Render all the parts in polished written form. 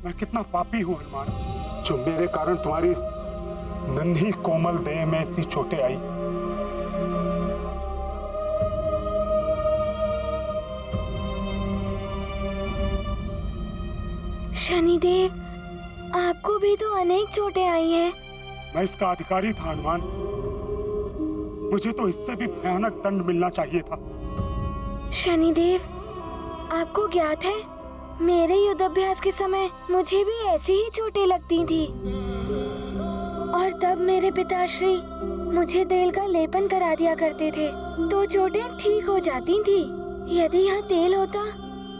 मैं कितना पापी हूँ हनुमान, जो मेरे कारण तुम्हारी इस नन्ही कोमल देह में इतनी चोटें आई। शनिदेव, आपको भी तो अनेक चोटें आई हैं। मैं इसका अधिकारी था हनुमान, मुझे तो इससे भी भयानक दंड मिलना चाहिए था। शनिदेव, आपको ज्ञात है मेरे युद्धाभ्यास के समय मुझे भी ऐसी ही चोटें लगती थी, और तब मेरे पिताश्री मुझे तेल का लेपन करा दिया करते थे तो चोटें ठीक हो जाती थी। यदि यहाँ तेल होता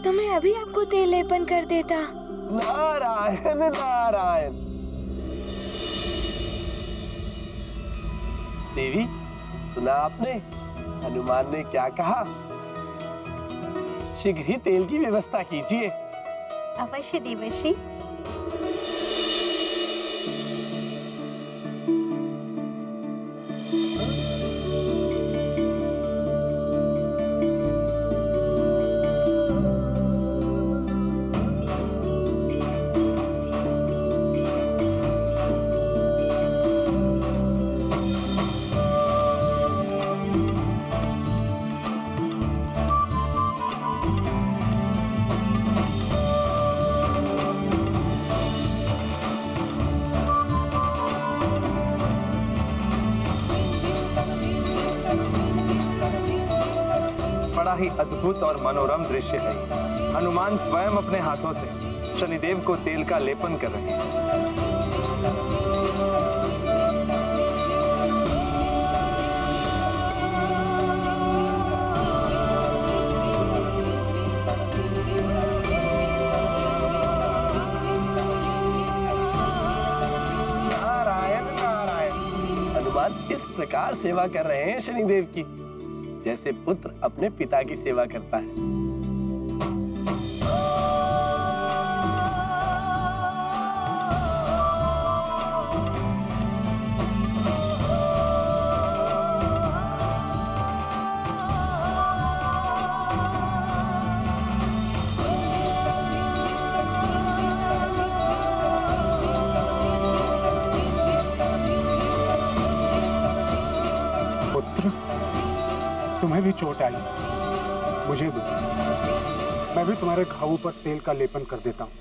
तो मैं अभी आपको तेल लेपन कर देता। नारायण नारायण। देवी, सुना आपने हनुमान ने क्या कहा? शीघ्र ही तेल की व्यवस्था कीजिए। अवश्य देवर्षि। बड़ा ही अद्भुत और मनोरम दृश्य है। हनुमान स्वयं अपने हाथों से शनिदेव को तेल का लेपन कर रहे हैं। नारायण नारायण। हनुमान इस प्रकार सेवा कर रहे हैं शनिदेव की, जैसे पुत्र अपने पिता की सेवा करता है। तुम्हें भी चोट आई, मुझे भी। मैं भी तुम्हारे घावों पर तेल का लेपन कर देता हूँ।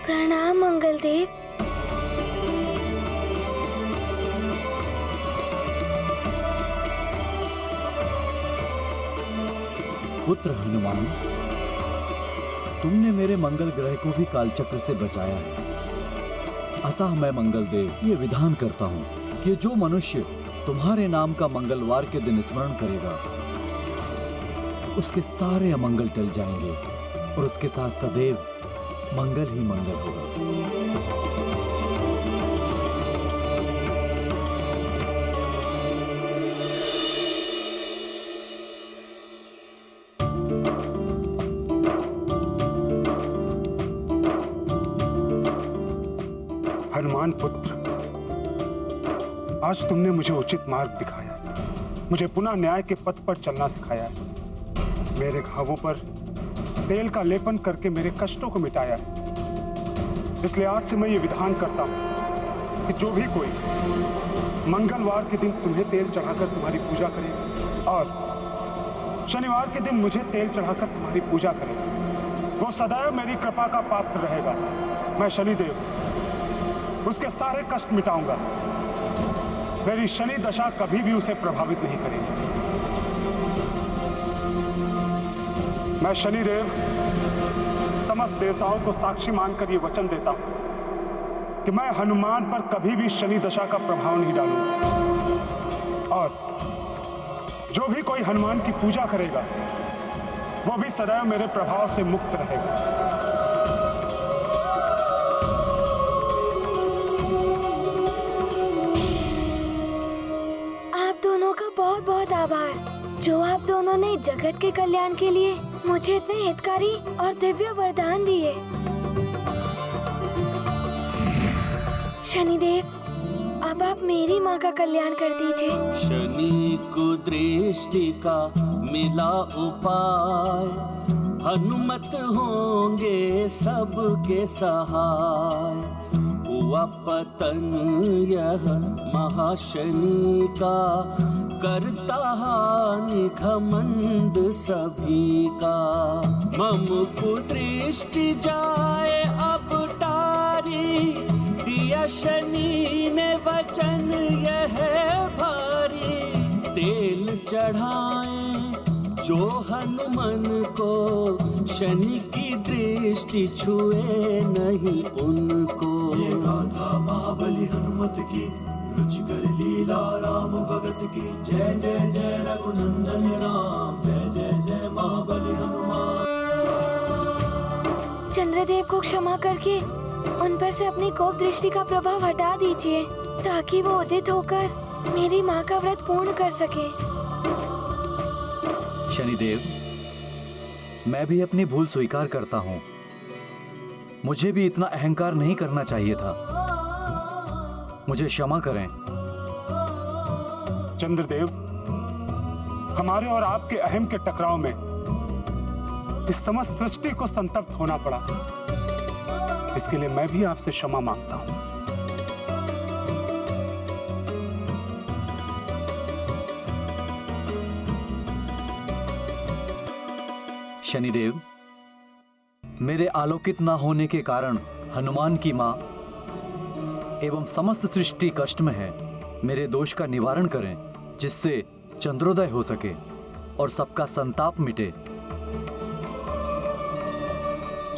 प्रणाम मंगलदेव। पुत्र हनुमान, तुमने मेरे मंगल ग्रह को भी कालचक्र से बचाया है। अतः मैं मंगलदेव ये विधान करता हूँ कि जो मनुष्य तुम्हारे नाम का मंगलवार के दिन स्मरण करेगा, उसके सारे अमंगल टल जाएंगे और उसके साथ सदैव मंगल ही मंगल होगा। हनुमान पुत्र, आज तुमने मुझे उचित मार्ग दिखाया, मुझे पुनः न्याय के पथ पर चलना सिखाया, मेरे घावों पर तेल का लेपन करके मेरे कष्टों को मिटाया है। इसलिए आज से मैं ये विधान करता हूं कि जो भी कोई मंगलवार के दिन तुम्हें तेल चढ़ाकर तुम्हारी पूजा करे और शनिवार के दिन मुझे तेल चढ़ाकर तुम्हारी पूजा करे, वो सदैव मेरी कृपा का पात्र रहेगा। मैं शनिदेव उसके सारे कष्ट मिटाऊंगा। मेरी शनि दशा कभी भी उसे प्रभावित नहीं करेगी। मैं शनिदेव समस्त देवताओं को साक्षी मानकर यह वचन देता हूं कि मैं हनुमान पर कभी भी शनि दशा का प्रभाव नहीं डालूंगा, और जो भी कोई हनुमान की पूजा करेगा वो भी सदैव मेरे प्रभाव से मुक्त रहेगा। आप दोनों का बहुत बहुत आभार, जो आप दोनों ने जगत के कल्याण के लिए मुझे इतने हितकारी और दिव्य वरदान दिए। शनिदेव, अब आप मेरी माँ का कल्याण कर दीजिए। शनि को दृष्टि का मिला उपाय, हनुमत होंगे सबके सहाय। हुआ पतन यह महाशनि का, करता हानि घमंड सभी का। मम कुदृष्टि जाए अब टारी, दिया शनि ने वचन यह भारी। तेल चढ़ाए जो हनुमान को, शनि की दृष्टि छुए नहीं उनको। ये गाथा महाबली हनुमत की, रुचिकर लीला राम भगत की। जय जय जय रघुनंदन राम, जय जय जय महाबली हनुमान। चंद्रदेव को क्षमा करके उन पर से अपनी कोप दृष्टि का प्रभाव हटा दीजिए, ताकि वो उदित होकर मेरी माँ का व्रत पूर्ण कर सके। शनिदेव, मैं भी अपनी भूल स्वीकार करता हूँ। मुझे भी इतना अहंकार नहीं करना चाहिए था। मुझे क्षमा करें। चंद्रदेव, हमारे और आपके अहम के टकराव में इस समस्त सृष्टि को संतप्त होना पड़ा। इसके लिए मैं भी आपसे क्षमा मांगता हूं। शनिदेव, मेरे आलोकित न होने के कारण हनुमान की मां एवं समस्त सृष्टि कष्ट में है। मेरे दोष का निवारण करें, जिससे चंद्रोदय हो सके और सबका संताप मिटे।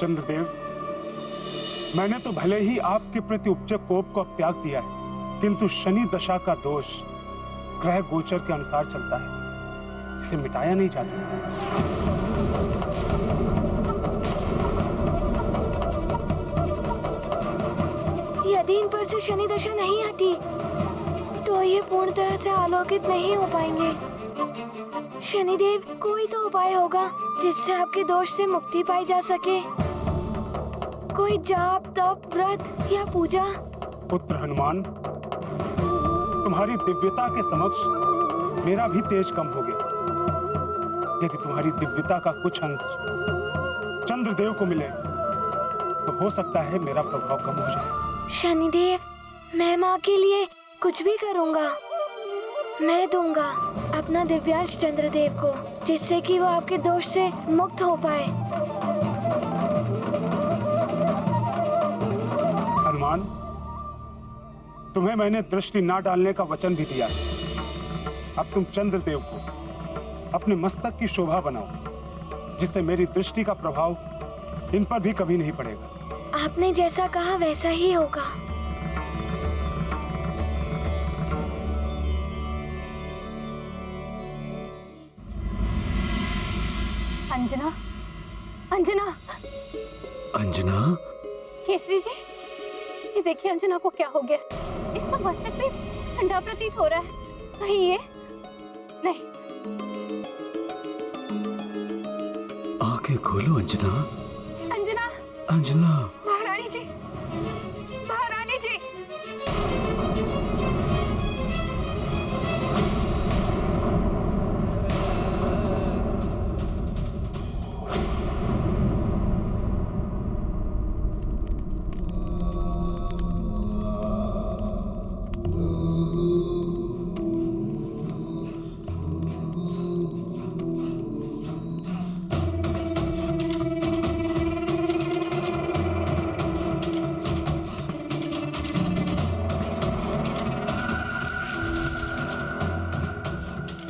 चंद्रदेव, मैंने तो भले ही आपके प्रति उपजे कोप को त्याग दिया है, किंतु शनि दशा का दोष ग्रह गोचर के अनुसार चलता है, इसे मिटाया नहीं जा सकता। यदि इन पर से शनि दशा नहीं हटी तो ये पूर्णतः से आलोकित नहीं हो पाएंगे। शनिदेव, कोई तो उपाय होगा जिससे आपके दोष से मुक्ति पाई जा सके। कोई जाप, तप, व्रत या पूजा। पुत्र हनुमान, तुम्हारी दिव्यता के समक्ष मेरा भी तेज कम हो गया। यदि तुम्हारी दिव्यता का कुछ अंश चंद्रदेव को मिले तो हो सकता है मेरा प्रभाव कम हो जाए। शनिदेव, मैं माँ के लिए कुछ भी करूँगा। मैं दूंगा अपना दिव्यांश चंद्रदेव को, जिससे कि वो आपके दोष से मुक्त हो पाए। हनुमान, तुम्हें मैंने दृष्टि ना डालने का वचन भी दिया है। अब तुम चंद्रदेव को अपने मस्तक की शोभा बनाओ, जिससे मेरी दृष्टि का प्रभाव इन पर भी कभी नहीं पड़ेगा। आपने जैसा कहा वैसा ही होगा। अंजना, अंजना, अंजना, केसरी जी, ये देखिए अंजना को क्या हो गया। इसका मस्तक भी ठंडा प्रतीत हो रहा है। कहीं ये नहीं। आंखें खोलो अंजना। अंजना, अंजना, महारानी जी, महारानी जी।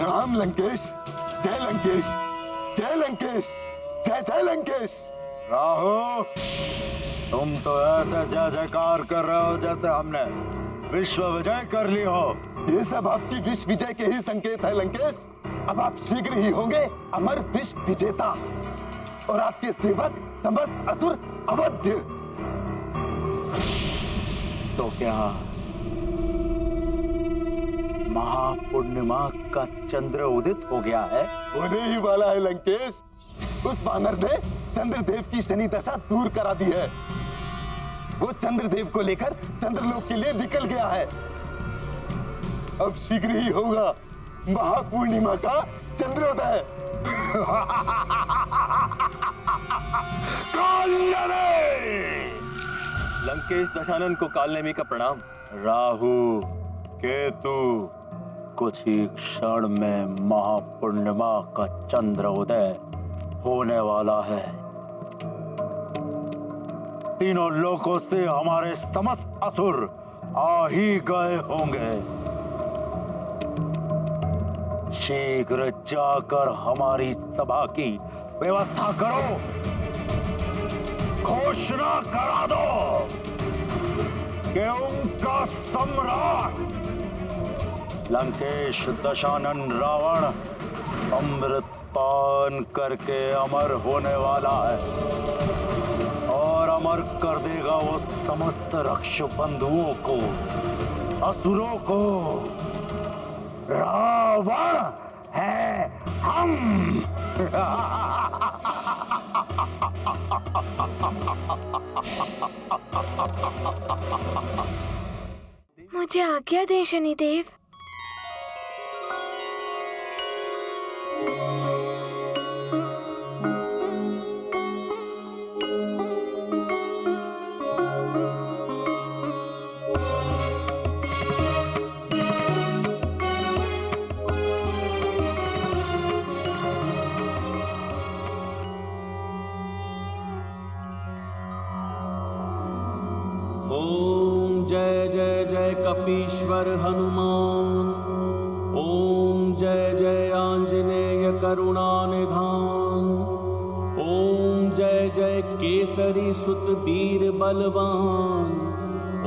राम लंकेश, जय लंकेश, जय लंकेश, जय जय लंकेश। राहु, तुम तो ऐसे जय जयकार कर रहे हो जैसे हमने विश्व विजय कर ली हो। ये सब आपकी विश्व विजय के ही संकेत है लंकेश। अब आप शीघ्र ही होंगे अमर विश्व विजेता और आपके सेवक समस्त असुर अवध्य। तो क्या महापूर्णिमा का चंद्र उदित हो गया है? होने ही वाला है लंकेश। उस वानर ने चंद्रदेव की शनि दशा दूर करा दी है। वो चंद्रदेव को लेकर चंद्रलोक के लिए निकल गया है। अब शीघ्र ही होगा महापूर्णिमा का चंद्रोदय। लंकेश दशानन को कालनेमी का प्रणाम। राहु, केतु, कुछ ही क्षण में महापूर्णिमा का चंद्र उदय होने वाला है। तीनों लोकों से हमारे समस्त असुर आ ही गए होंगे। शीघ्र जाकर हमारी सभा की व्यवस्था करो, घोषणा करा दो कि उनका सम्राट लंकेश दशानन रावण अमृत पान करके अमर होने वाला है और अमर कर देगा वो समस्त रक्ष बंधुओं को, असुरों को। रावण है हम। मुझे आज्ञा दें शनिदेव। ओम जय जय जय कपीश्वर हनुमान। ओम जय जय आंजनेय करुणानिधान। ओम जय जय केसरी सुत वीर बलवान।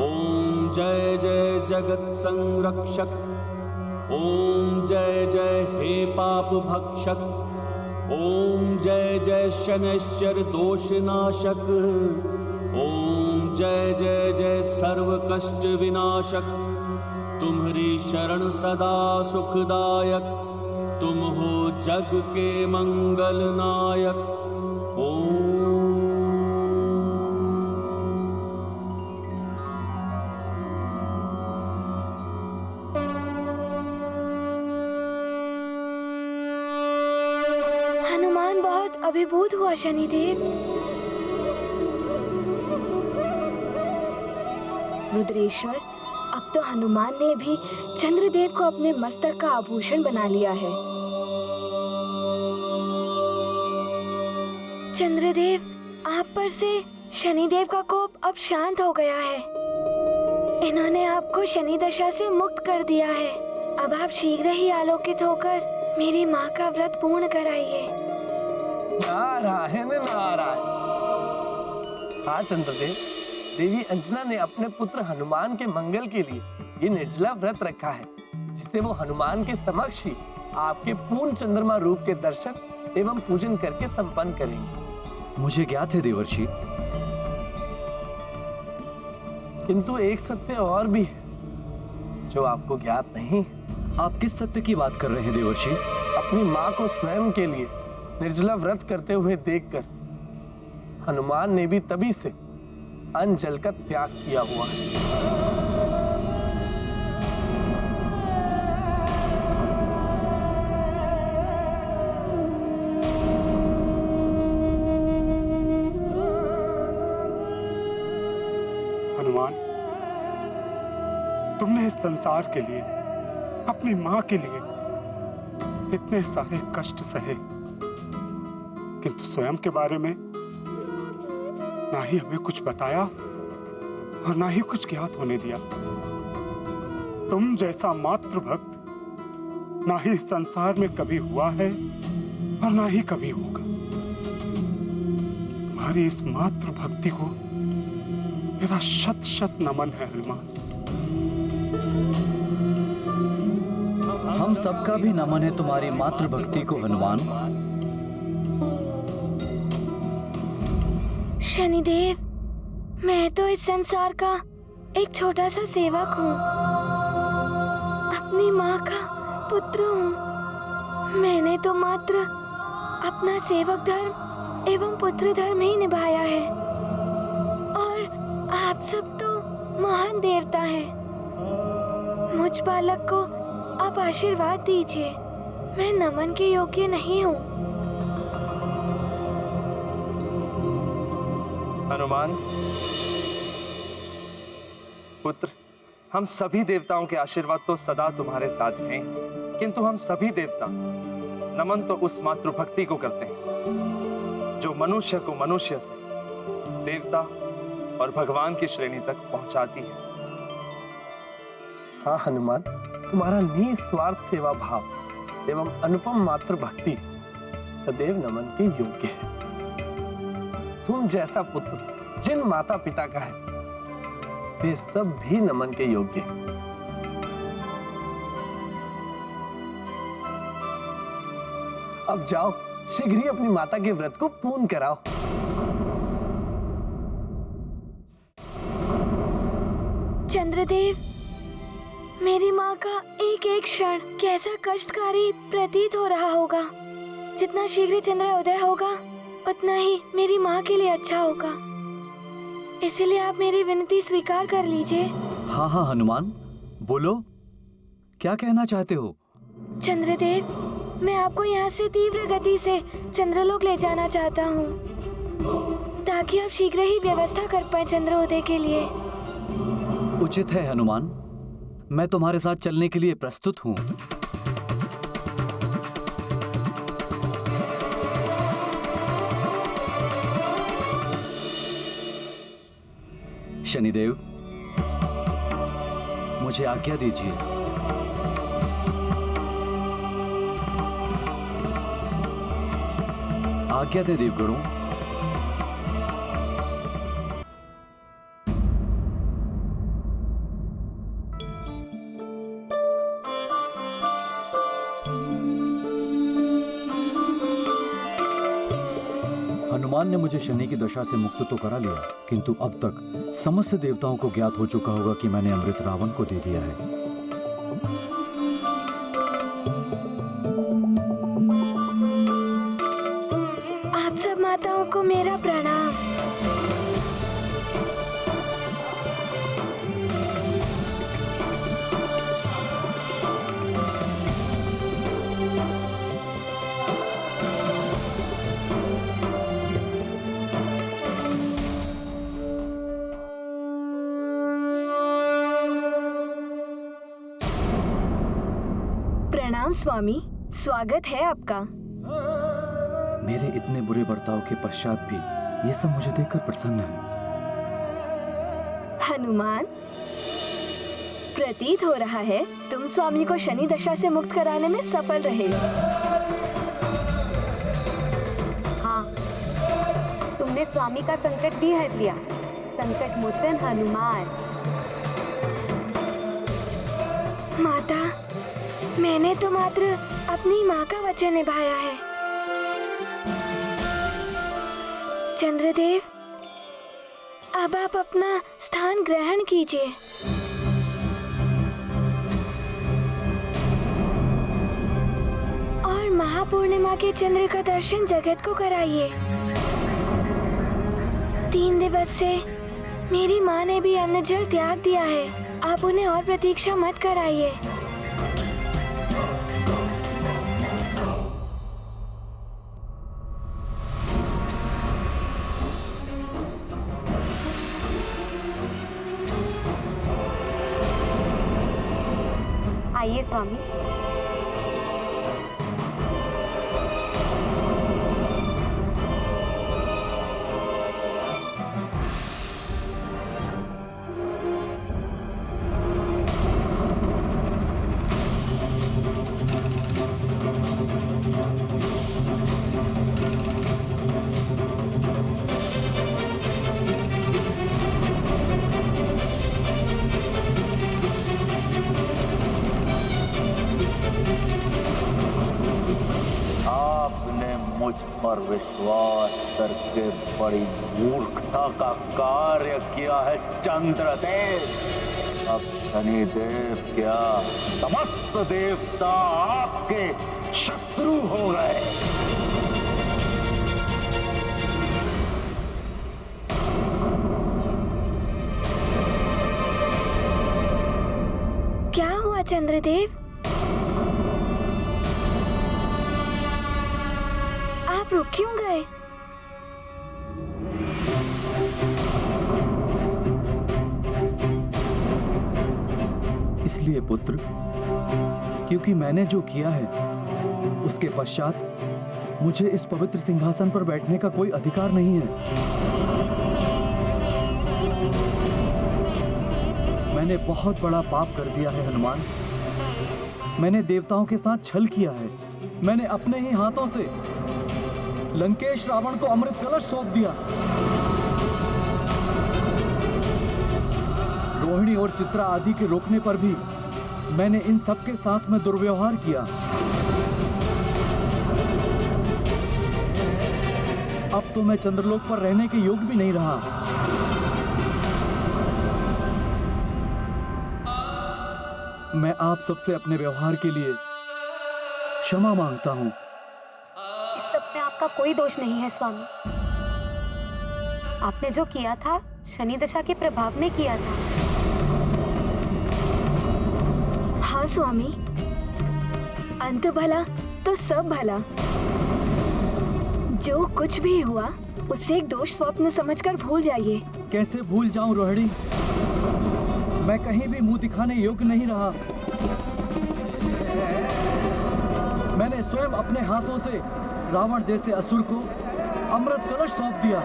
ओम जय जय जगत संरक्षक। ओम जय जय हे पाप भक्षक। ओम जय जय शनैश्चर दोषनाशक। ओम जय जय जय सर्व कष्ट विनाशक। तुम्हारी शरण सदा सुखदायक। तुम हो जग के मंगल नायक। ओम हनुमान बहुत अभिभूत हुआ शनिदेव। रुद्रेश्वर, अब तो हनुमान ने भी चंद्रदेव को अपने मस्तक का आभूषण बना लिया है। चंद्रदेव, आप पर से शनिदेव का कोप अब शांत हो गया है। इन्होंने आपको शनि दशा से मुक्त कर दिया है। अब आप शीघ्र ही आलोकित होकर मेरी माँ का व्रत पूर्ण कराइए। नारायण नारायण। हाँ चंद्रदेव, देवी अंजना ने अपने पुत्र हनुमान के मंगल के लिए ये निर्जला व्रत रखा है, जिससे वो हनुमान के समक्ष ही आपके पूर्ण चंद्रमा रूप के दर्शन एवं पूजन करके संपन्न करेंगे। मुझे ज्ञात है देवर्षि, किंतु एक सत्य और भी है जो आपको ज्ञात नहीं। आप किस सत्य की बात कर रहे हैं देवर्षि? अपनी माँ को स्वयं के लिए निर्जला व्रत करते हुए देखकर हनुमान ने भी तभी से अन्न जल का त्याग किया हुआ है। हनुमान, तुमने इस संसार के लिए, अपनी माँ के लिए इतने सारे कष्ट सहे, किंतु स्वयं के बारे में ना ही हमें कुछ बताया और ना ही कुछ ज्ञात होने दिया। तुम जैसा मातृ भक्त ना ही इस संसार में कभी हुआ है और ना ही कभी होगा। तुम्हारी इस मातृ भक्ति को मेरा शत शत नमन है हनुमान। हम सबका भी नमन है तुम्हारी मातृ भक्ति को हनुमान। शनिदेव, मैं तो इस संसार का एक छोटा सा सेवक हूँ, अपनी माँ का पुत्र हूँ। मैंने तो मात्र अपना सेवक धर्म एवं पुत्र धर्म ही निभाया है, और आप सब तो महान देवता हैं। मुझ बालक को आप आशीर्वाद दीजिए, मैं नमन के योग्य नहीं हूँ। हनुमान पुत्र, हम सभी देवताओं के आशीर्वाद तो सदा तुम्हारे साथ हैं, किंतु हम सभी देवता नमन तो उस मातृभक्ति को करते हैं जो मनुष्य को मनुष्य से देवता और भगवान की श्रेणी तक पहुंचाती है। हाँ हनुमान, तुम्हारा निस्वार्थ सेवा भाव एवं अनुपम मातृभक्ति सदैव नमन के योग्य है। तुम जैसा पुत्र जिन माता पिता का है वे सब भी नमन के योग्य हैं। अब जाओ, शीघ्र ही अपनी माता के व्रत को पूर्ण कराओ। चंद्रदेव, मेरी माँ का एक एक क्षण कैसा कष्टकारी प्रतीत हो रहा होगा। जितना शीघ्र चंद्र उदय होगा उतना ही मेरी माँ के लिए अच्छा होगा। इसलिए आप मेरी विनती स्वीकार कर लीजिए। हाँ हाँ हनुमान, बोलो, क्या कहना चाहते हो? चंद्रदेव, मैं आपको यहाँ से तीव्र गति से चंद्रलोक ले जाना चाहता हूँ, ताकि आप शीघ्र ही व्यवस्था कर पाए चंद्रोदय के लिए। उचित है हनुमान, मैं तुम्हारे साथ चलने के लिए प्रस्तुत हूँ। शनिदेव, मुझे आज्ञा दीजिए। आज्ञा दे देवगुरु। हनुमान ने मुझे शनि की दशा से मुक्त तो करा लिया, किंतु अब तक समस्त देवताओं को ज्ञात हो चुका होगा कि मैंने अमृत रावण को दे दिया है। आप सब माताओं को मेरा प्रणाम। प्रणाम स्वामी, स्वागत है आपका। मेरे इतने बुरे बर्ताव के पश्चात भी ये सब मुझे देखकर प्रसन्न है। हनुमान, प्रतीत हो रहा है तुम स्वामी को शनि दशा से मुक्त कराने में सफल रहे। हाँ, तुमने स्वामी का संकट भी हर लिया। संकट मोचन हनुमान। माता, मैंने तो मात्र अपनी माँ का वचन निभाया है। चंद्रदेव, अब आप अपना स्थान ग्रहण कीजिए। और महापूर्णिमा के चंद्र का दर्शन जगत को कराइए। 3 दिवस से मेरी माँ ने भी अन्न जल त्याग दिया है, आप उन्हें और प्रतीक्षा मत कराइए। आइए स्वामी। पर विश्वास करके बड़ी मूर्खता का कार्य किया है चंद्रदेव। अब शनिदेव क्या समस्त देवता आपके शत्रु हो गए। क्या हुआ चंद्रदेव? आप रुक क्यों गए? इसलिए पुत्र, क्योंकि मैंने जो किया है उसके पश्चात मुझे इस पवित्र सिंहासन पर बैठने का कोई अधिकार नहीं है। मैंने बहुत बड़ा पाप कर दिया है हनुमान। मैंने देवताओं के साथ छल किया है। मैंने अपने ही हाथों से लंकेश रावण को अमृत कलश सौंप दिया। रोहिणी और चित्रा आदि के रोकने पर भी मैंने इन सब के साथ में दुर्व्यवहार किया। अब तो मैं चंद्रलोक पर रहने के योग्य भी नहीं रहा। मैं आप सबसे अपने व्यवहार के लिए क्षमा मांगता हूं। इस सब में आपका कोई दोष नहीं है स्वामी। आपने जो किया था शनि दशा के प्रभाव में किया था। हाँ स्वामी, अंत भला तो सब भला। जो कुछ भी हुआ उसे एक दोष स्वप्न समझकर भूल जाइए। कैसे भूल जाऊं रोहिणी? मैं कहीं भी मुंह दिखाने योग्य नहीं रहा। मैंने स्वयं अपने हाथों से रावण जैसे असुर को अमृत कलश सौंप दिया।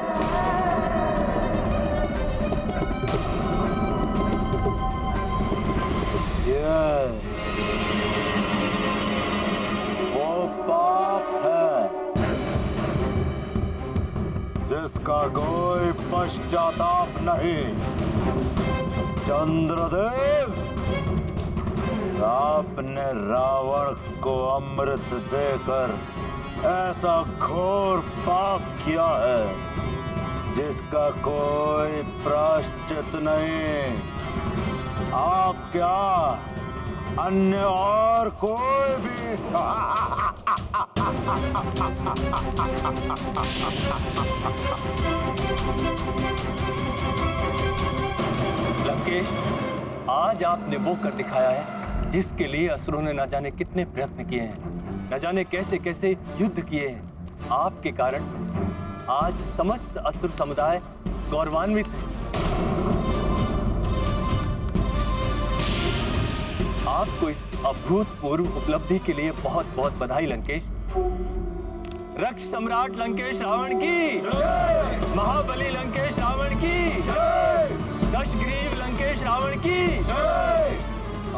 ये वो पाप है जिसका कोई पश्चाताप नहीं। चंद्रदेव, आपने रावण को अमृत देकर ऐसा घोर पाप किया है जिसका कोई प्रायश्चित नहीं। आप क्या अन्य और कोई भी लंकेश, आज आपने वो कर दिखाया है जिसके लिए असुरों ने न जाने कितने प्रयत्न किए हैं, न जाने कैसे कैसे युद्ध किए हैं। आपके कारण आज समस्त असुर समुदाय गौरवान्वित है। आपको इस अभूतपूर्व उपलब्धि के लिए बहुत बहुत बधाई लंकेश। रक्ष सम्राट लंकेश रावण की, महाबली लंकेश रावण की, दशग्रीव लंकेश रावण की।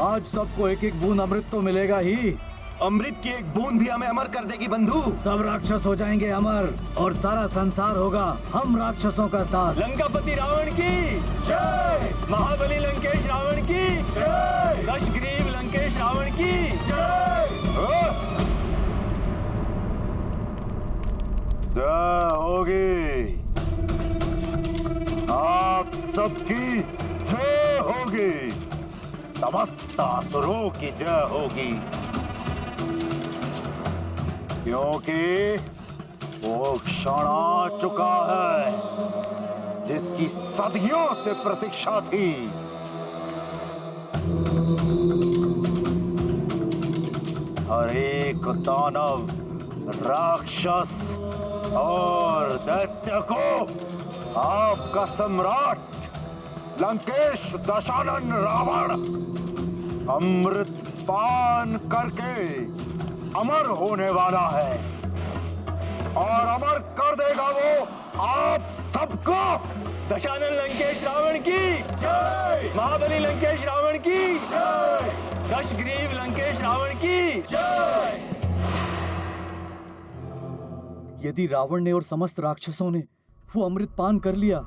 आज सबको एक एक बूंद अमृत तो मिलेगा ही। अमृत की एक बूंद भी हमें अमर कर देगी बंधु। सब राक्षस हो जाएंगे अमर और सारा संसार होगा हम राक्षसों का दास। लंकापति रावण की जय, महाबली लंकेश रावण की जय, दशग्रीव लंकेश रावण की जय। जय होगी, आप सबकी जय होगी, समस्त असुरों की जय होगी, क्योंकि वो क्षण आ चुका है जिसकी सदियों से प्रतीक्षा थी। हर एक दानव, राक्षस और दैत्य को आपका सम्राट लंकेश दशानन रावण अमृत पान करके अमर होने वाला है और अमर कर देगा वो आप सबको। दशानन लंकेश रावण की जय, महाबली लंकेश रावण की जय, दशग्रीव लंकेश रावण की जय। यदि रावण ने और समस्त राक्षसों ने वो अमृत पान कर लिया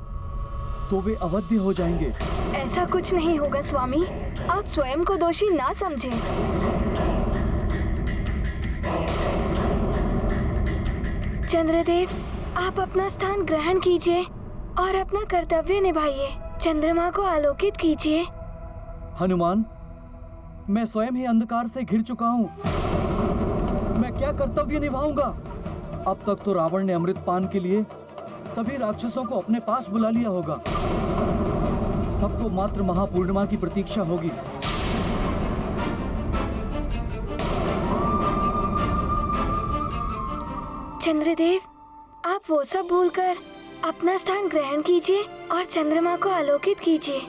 तो वे अवध्य हो जाएंगे। ऐसा कुछ नहीं होगा स्वामी, आप स्वयं को दोषी ना समझें। चंद्रदेव, आप अपना स्थान ग्रहण कीजिए और अपना कर्तव्य निभाइए। चंद्रमा को आलोकित कीजिए। हनुमान, मैं स्वयं ही अंधकार से घिर चुका हूँ। मैं क्या कर्तव्य निभाऊंगा? अब तक तो रावण ने अमृत पान के लिए सभी राक्षसों को अपने पास बुला लिया होगा। सबको मात्र महापूर्णिमा की प्रतीक्षा होगी। चंद्रदेव, आप वो सब भूलकर अपना स्थान ग्रहण कीजिए और चंद्रमा को आलोकित कीजिए।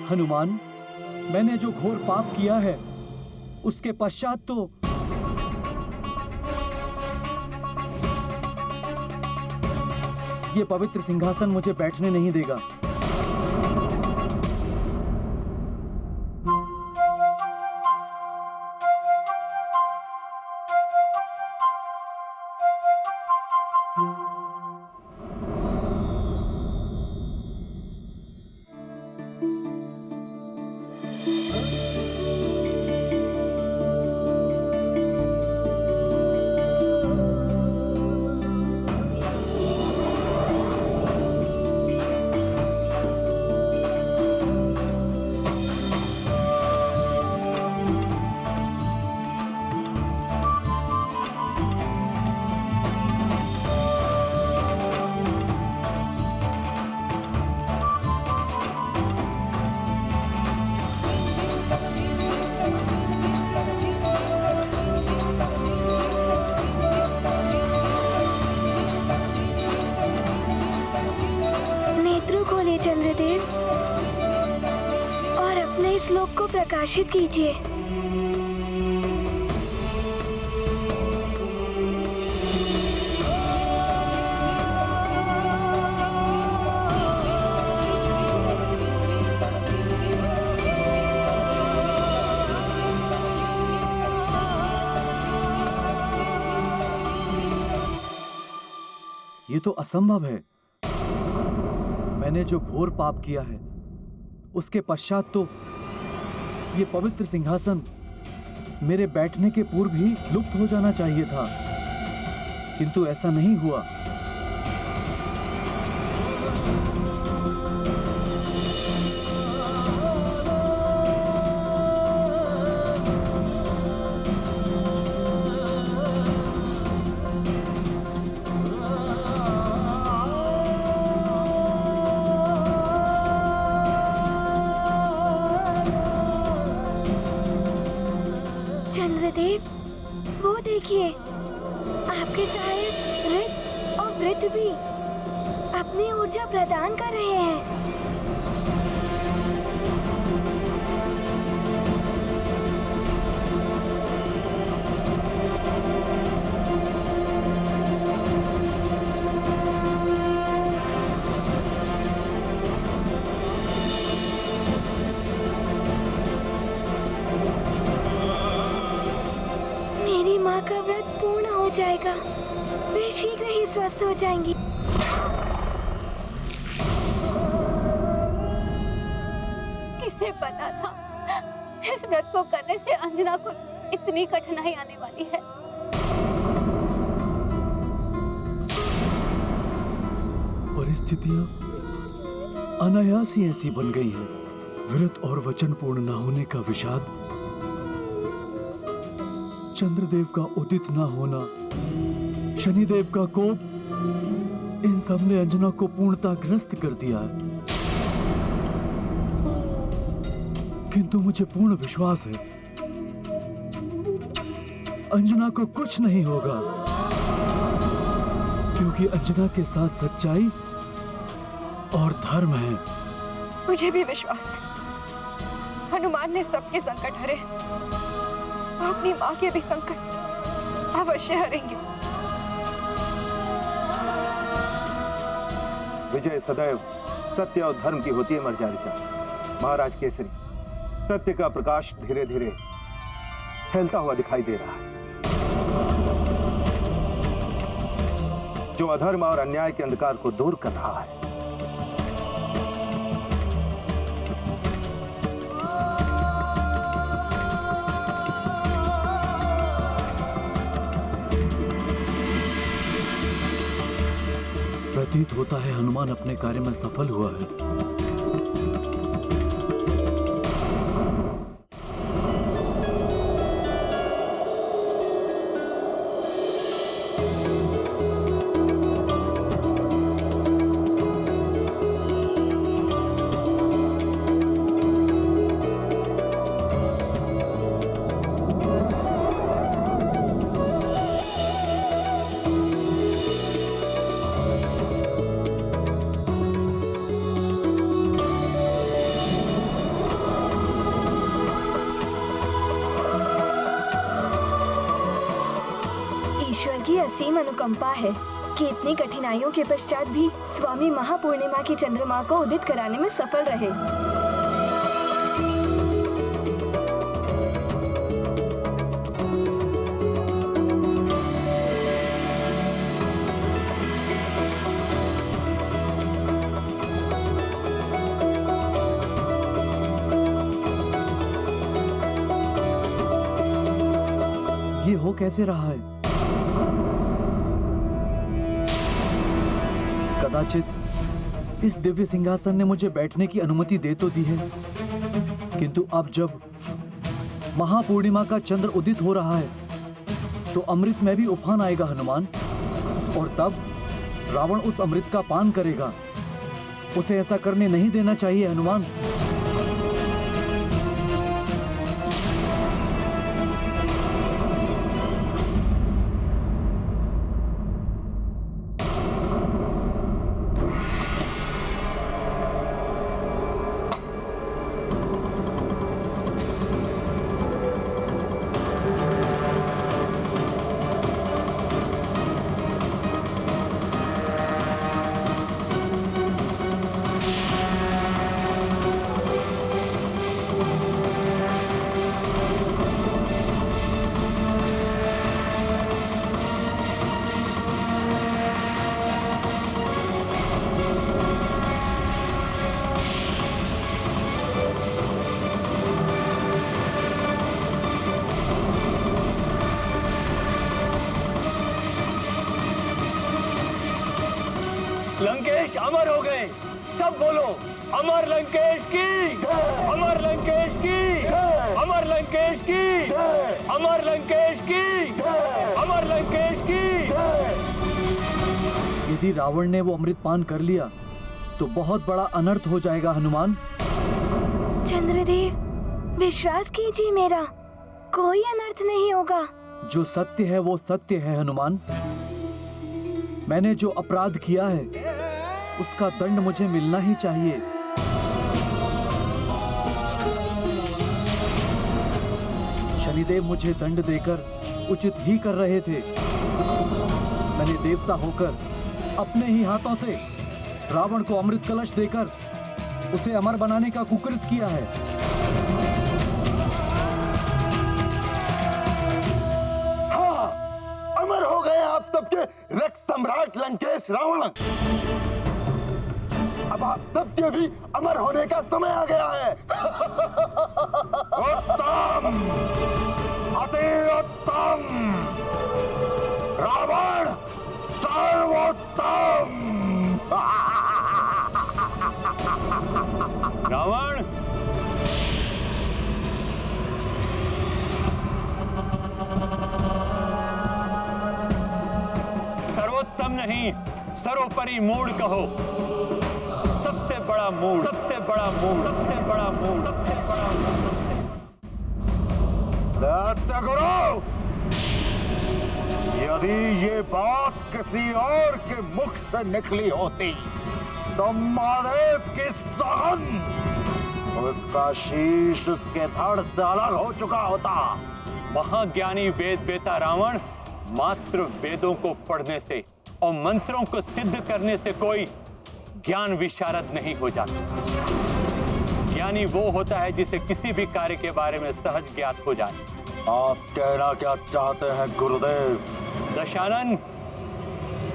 हनुमान, मैंने जो घोर पाप किया है उसके पश्चात तो ये पवित्र सिंहासन मुझे बैठने नहीं देगा। चंद्रदेव, और अपने इस लोक को प्रकाशित कीजिए। ये तो असंभव है। मैंने जो घोर पाप किया है उसके पश्चात तो ये पवित्र सिंहासन मेरे बैठने के पूर्व ही लुप्त हो जाना चाहिए था, किंतु ऐसा नहीं हुआ। चंद्रदेव, वो देखिए, आपके सहायक ऋत और वृत्त भी अपनी ऊर्जा प्रदान कर रहे हैं। माँ का व्रत पूर्ण हो जाएगा। वे शीघ्र ही स्वस्थ हो जाएंगी। किसे पता था इस व्रत को करने से अंजना को इतनी कठिनाई आने वाली है। परिस्थितियां अनायास ही ऐसी बन गई हैं। व्रत और वचन पूर्ण न होने का विषाद, चंद्रदेव का उदित न होना, शनिदेव का कोप, इन सब ने अंजना को पूर्णता ग्रस्त कर दिया है। किंतु मुझे पूर्ण विश्वास है अंजना को कुछ नहीं होगा, क्योंकि अंजना के साथ सच्चाई और धर्म है। मुझे भी विश्वास है हनुमान ने सबके संकट हरे, अपनी माँ के भी संकट अवश्य हरेंगे। विजय सदैव सत्य और धर्म की होती है मर्यादा। महाराज केसरी, सत्य का प्रकाश धीरे धीरे फैलता हुआ दिखाई दे रहा है। जो अधर्म और अन्याय के अंधकार को दूर कर रहा है। होता है हनुमान अपने कार्य में सफल हुआ है। ईश्वर की असीम अनुकंपा है कि इतनी कठिनाइयों के पश्चात भी स्वामी महापूर्णिमा की चंद्रमा को उदित कराने में सफल रहे। ये हो कैसे रहा है? कदाचित इस दिव्य सिंहासन ने मुझे बैठने की अनुमति दे तो दी है, किंतु अब जब महापूर्णिमा का चंद्र उदित हो रहा है तो अमृत में भी उफान आएगा हनुमान, और तब रावण उस अमृत का पान करेगा। उसे ऐसा करने नहीं देना चाहिए हनुमान। लंकेश अमर हो गए। सब बोलो, अमर लंकेश की, अमर लंकेश की, अमर लंकेश की, अमर लंकेश की, अमर लंकेश की। यदि रावण ने वो अमृत पान कर लिया तो बहुत बड़ा अनर्थ हो जाएगा हनुमान। चंद्रदेव, विश्वास कीजिए मेरा, कोई अनर्थ नहीं होगा। जो सत्य है वो सत्य है हनुमान। मैंने जो अपराध किया है उसका दंड मुझे मिलना ही चाहिए। शनिदेव मुझे दंड देकर उचित ही कर रहे थे। मैंने देवता होकर अपने ही हाथों से रावण को अमृत कलश देकर उसे अमर बनाने का कुकृत किया है। हाँ, अमर हो गए आप सबके रक्त सम्राट लंकेश रावण। अब आप सबके भी अमर होने का समय आ गया है। उत्तम, अति उत्तम, रावण सर्वोत्तम। रावण, सर्वोत्तम नहीं, सर्वोपरि मूढ़ कहो। सबसे बड़ा मूढ़, सबसे बड़ा मूढ़, सबसे बड़ा मूढ़, सबसे बड़ा मूढ़। दत्त गुरु, यदि ये बात किसी और के मुख से निकली होती तो महादेव की सघन उसका शीश उसके धड़ से अलग हो चुका होता। महाज्ञानी वेद वेता रावण मात्र वेदों को पढ़ने से और मंत्रों को सिद्ध करने से कोई ज्ञान विशारद नहीं हो जाता। ज्ञानी वो होता है जिसे किसी भी कार्य के बारे में सहज ज्ञात हो जाए। आप कहना क्या चाहते हैं गुरुदेव? दशानन,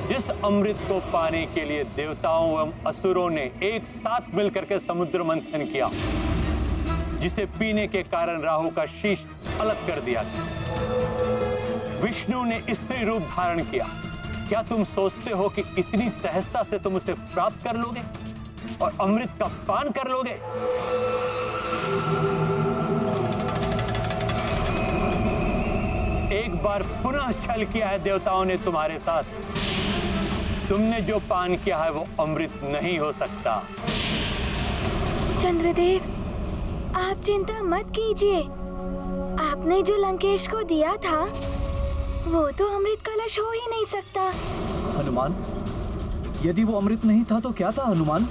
जिस अमृत को पाने के लिए देवताओं एवं असुरों ने एक साथ मिलकर के समुद्र मंथन किया, जिसे पीने के कारण राहु का शीश अलग कर दिया था, विष्णु ने स्त्री रूप धारण किया क्या तुम सोचते हो कि इतनी सहजता से तुम उसे प्राप्त कर लोगे और अमृत का पान कर लोगे? एक बार पुनः छल किया है देवताओं ने तुम्हारे साथ। तुमने जो पान किया है वो अमृत नहीं हो सकता। चंद्रदेव, आप चिंता मत कीजिए। आपने जो लंकेश को दिया था वो तो अमृत कलश हो ही नहीं सकता। हनुमान, यदि वो अमृत नहीं था तो क्या था हनुमान?